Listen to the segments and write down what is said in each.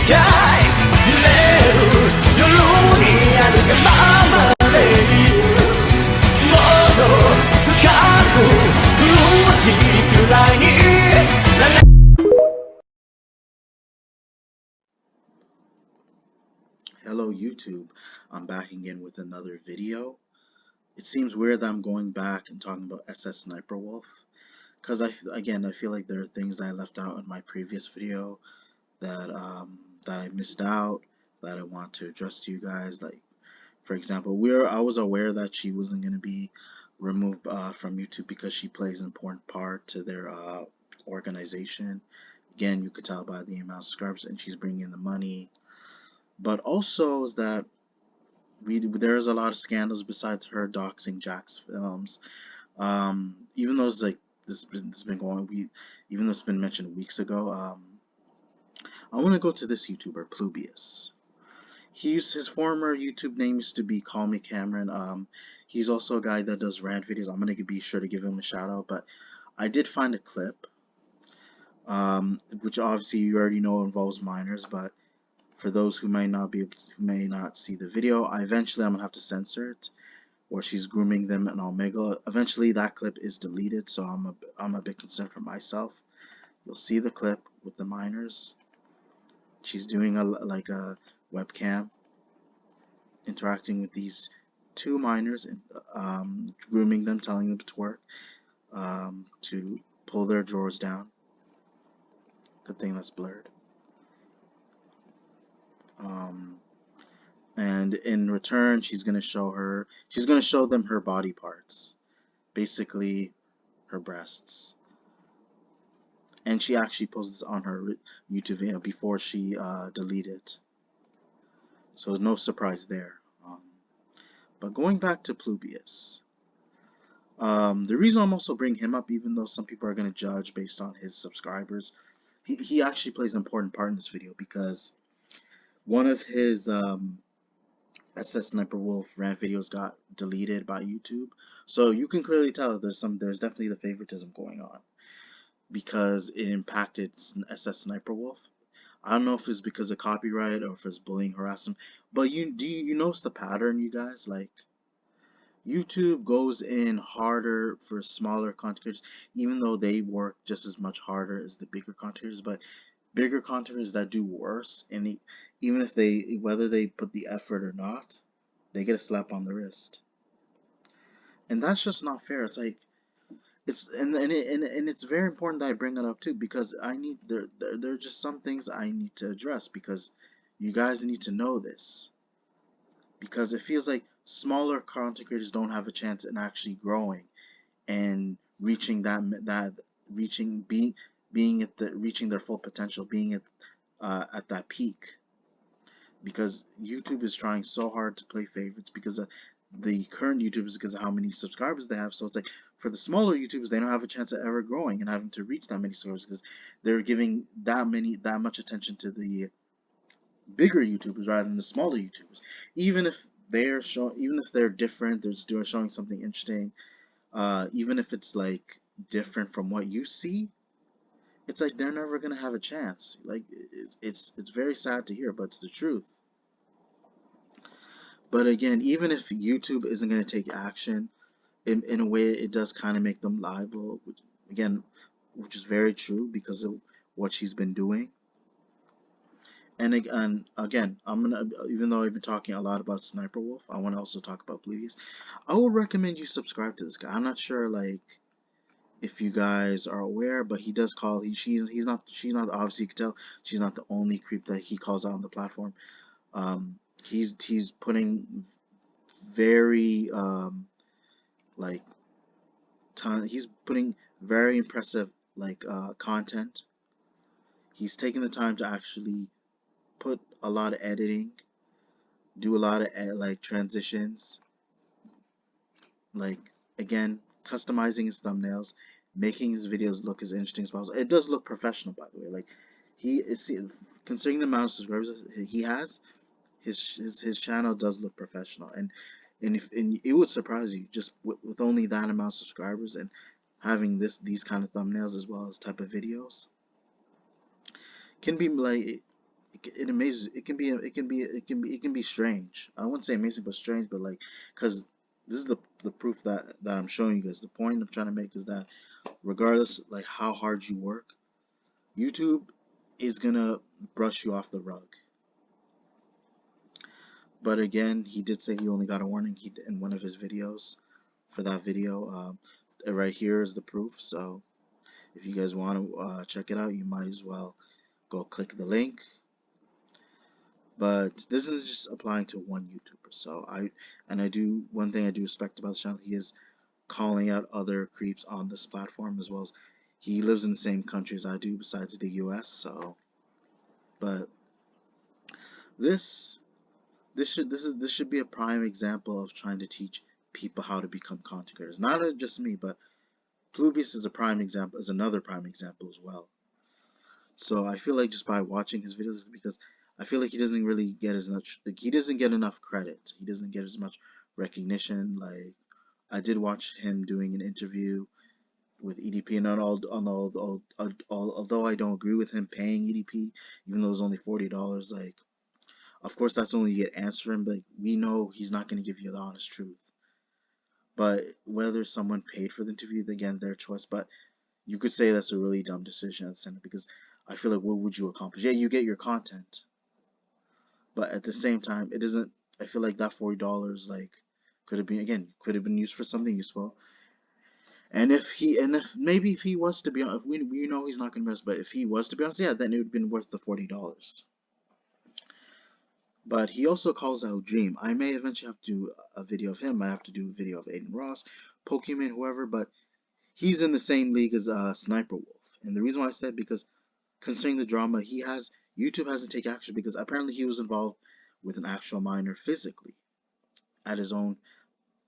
Hello YouTube, I'm back again with another video. It seems weird that I'm going back and talking about SSSniperwolf because I feel like there are things that I left out in my previous video that that I missed out, that I want to address to you guys. Like, for example, I was aware that she wasn't going to be removed from YouTube because she plays an important part to their organization. Again, you could tell by the amount of subscribers, and she's bringing in the money. But also is that there's a lot of scandals besides her doxing Jack's films. Even though it's like this has been going, even though it's been mentioned weeks ago. I want to go to this YouTuber, Plubius. His former YouTube name used to be Call Me Cameron. He's also a guy that does rant videos. I'm gonna be sure to give him a shout out. But I did find a clip, which obviously you already know involves minors, but for those who may not see the video, I'm gonna have to censor it, where she's grooming them and Omega. Eventually, that clip is deleted, so I'm a bit concerned for myself. You'll see the clip with the minors. She's doing a webcam, interacting with these two minors and grooming them, telling them to twerk, to pull their drawers down. Good thing that's blurred. And in return, she's gonna show them her body parts, basically her breasts. And she actually posts this on her YouTube video before she deleted it, so no surprise there. But going back to Plubius, the reason I'm also bringing him up, even though some people are gonna judge based on his subscribers, he actually plays an important part in this video because one of his SSSniperwolf rant videos got deleted by YouTube, so you can clearly tell there's definitely the favoritism going on because it impacted SSSniperwolf. I don't know if it's because of copyright or if it's bullying, harassment, but you notice the pattern, you guys? Like, YouTube goes in harder for smaller content creators, even though they work just as much harder as the bigger content creators, but bigger content creators that do worse, and even if whether they put the effort or not, they get a slap on the wrist. And that's just not fair. It's like, and it's very important that I bring that up too, because there are just some things I need to address, because you guys need to know this, because it feels like smaller content creators don't have a chance in actually growing and reaching reaching their full potential, being at that peak, because YouTube is trying so hard to play favorites because of the current YouTubers, because of how many subscribers they have. So it's like, for the smaller YouTubers, they don't have a chance of ever growing and having to reach that many subscribers because they're giving that much attention to the bigger YouTubers rather than the smaller YouTubers. Even if they're different, they're still showing something interesting. Even if it's like different from what you see, it's like they're never gonna have a chance. Like, it's very sad to hear, but it's the truth. But again, even if YouTube isn't gonna take action, in a way, it does kind of make them liable, which is very true because of what she's been doing. And again, even though I've been talking a lot about Sniperwolf, I want to also talk about Bluebees. I would recommend you subscribe to this guy. I'm not sure, like, if you guys are aware, but he does call. She's not. Obviously, you can tell she's not the only creep that he calls out on the platform. He's putting very he's putting very impressive content. He's taking the time to actually put a lot of editing, do a lot of transitions, again, customizing his thumbnails, making his videos look as interesting as possible. It does look professional, by the way. Like, considering the amount of subscribers he has, his channel does look professional, and it would surprise you just with only that amount of subscribers and having these kind of thumbnails as well as type of videos. Can be like, it amazes. It can be strange. I wouldn't say amazing, but strange. But like, cause this is the proof that I'm showing you guys. The point I'm trying to make is that regardless like how hard you work, YouTube is gonna brush you off the rug. But again, he did say he only got a warning. He in one of his videos for that video. Right here is the proof. So if you guys want to check it out, you might as well go click the link. But this is just applying to one YouTuber. So I do one thing I do respect about this channel. He is calling out other creeps on this platform as well as he lives in the same country as I do besides the US. So, but this this should be a prime example of trying to teach people how to become content creators. Not just me, but Plubius is a prime example, is another prime example as well. So I feel like just by watching his videos, because I feel like he doesn't really get as much, like he doesn't get enough credit. He doesn't get as much recognition. Like I did watch him doing an interview with EDP, and although I don't agree with him paying EDP, even though it was only $40, like of course that's only you get answer him, but we know he's not going to give you the honest truth. But whether someone paid for the interview, again, their choice. But you could say that's a really dumb decision at the center because I feel like what would you accomplish? Yeah, you get your content, but at the same time, it isn't. I feel like that $40 like could have been used for something useful. And if maybe if he was to be honest, if we know he's not gonna miss, but if he was to be honest, yeah, then it would have been worth the $40. But he also calls out Dream. I may eventually have to do a video of him. I have to do a video of Aiden Ross, Pokemon, whoever, but he's in the same league as Sniper Wolf. And the reason why I said because considering the drama, YouTube hasn't taken action because apparently he was involved with an actual minor physically at his own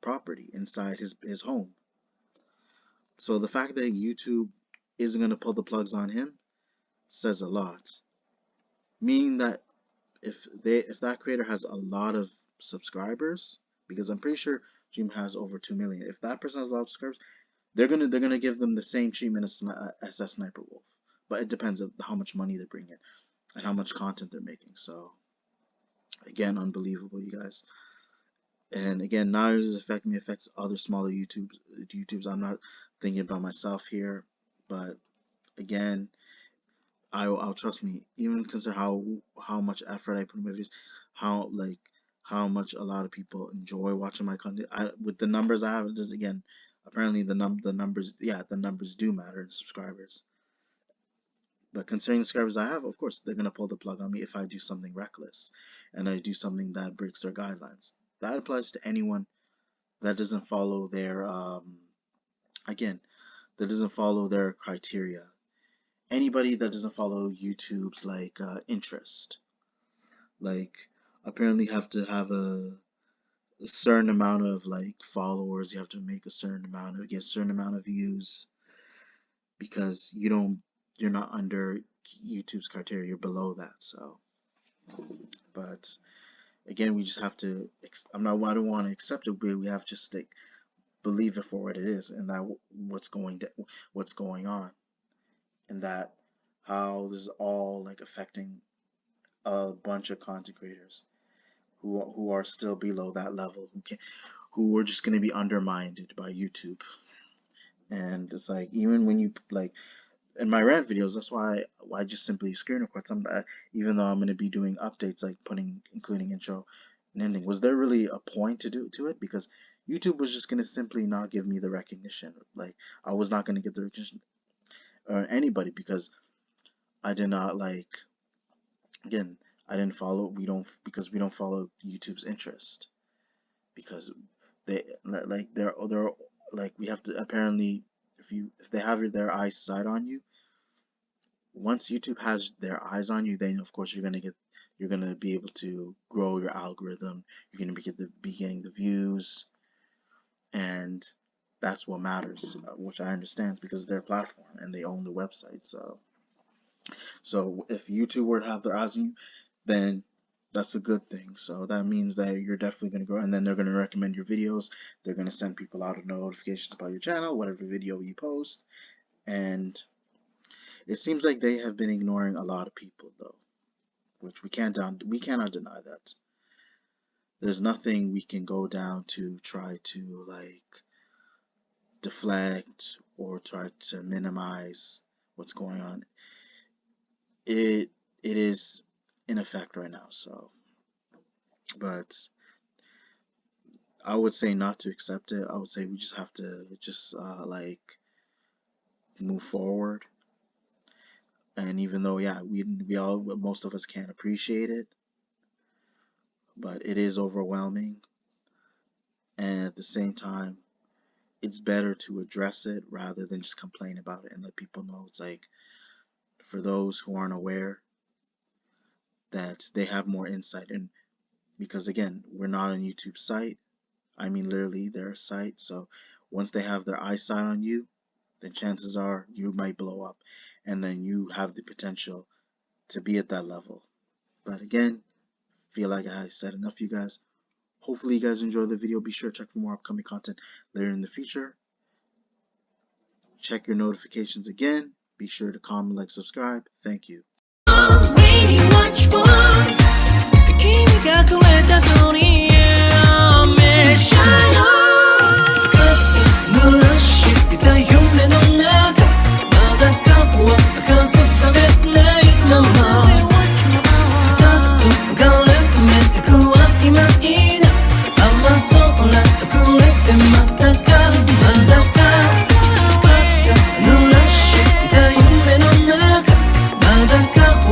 property inside his home. So the fact that YouTube isn't going to pull the plugs on him says a lot. Meaning that if that creator has a lot of subscribers, because I'm pretty sure Dream has over 2 million. If that person has a lot of subscribers, they're gonna give them the same treatment as SSSniperwolf. But it depends on how much money they bring in and how much content they're making. So again, unbelievable, you guys. And again, not only does it affect me, it affects other smaller YouTubes. I'm not thinking about myself here, but again, I'll trust me. Even consider how much effort I put in my videos, how like how much a lot of people enjoy watching my content. With the numbers I have, just again, apparently the numbers, yeah, the numbers do matter in subscribers. But considering the subscribers I have, of course, they're gonna pull the plug on me if I do something reckless and I do something that breaks their guidelines. That applies to anyone that doesn't follow their again, that doesn't follow their criteria. Anybody that doesn't follow YouTube's like interest, like apparently have to have a certain amount of like followers. You have to make a certain amount of get a certain amount of views because you're not under YouTube's criteria. You're below that. So, but again, we just have to. I don't want to accept it, but we have to just like believe it for what it is, and that what's going on, and that how this is all like affecting a bunch of content creators who are still below that level, who are just going to be undermined by YouTube. And it's like even when you like in my rant videos, that's why I just simply screen record some. Even though I'm going to be doing updates like including intro and ending. Was there really a point to do to it? Because YouTube was just going to simply not give me the recognition. Like I was not going to get the recognition or anybody because I did not like again. I didn't follow. We don't follow YouTube's interest because they like they're like we have to apparently if they have their eyes set on you, once YouTube has their eyes on you, then of course you're gonna be able to grow your algorithm. You're gonna be getting the views, and that's what matters, which I understand because it's their platform and they own the website. So if YouTube were to have their eyes on you, then that's a good thing. So that means that you're definitely going to grow, and then they're going to recommend your videos. They're going to send people out notifications about your channel, whatever video you post. And it seems like they have been ignoring a lot of people, though. which we cannot deny that. There's nothing we can go down to try to like deflect or try to minimize what's going on. It is in effect right now. So, but I would say not to accept it. I would say we just have to just like move forward. And even though, yeah, we all, most of us can't appreciate it, but it is overwhelming. And at the same time, it's better to address it rather than just complain about it and let people know. It's like, for those who aren't aware, that they have more insight. And because again, we're not on YouTube's site. I mean, literally their site. So once they have their eyesight on you, then chances are you might blow up. And then you have the potential to be at that level. But again, feel like I said enough for you guys. Hopefully you guys enjoyed the video. Be sure to check for more upcoming content later in the future. Check your notifications again. Be sure to comment, like, subscribe. Thank you.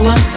What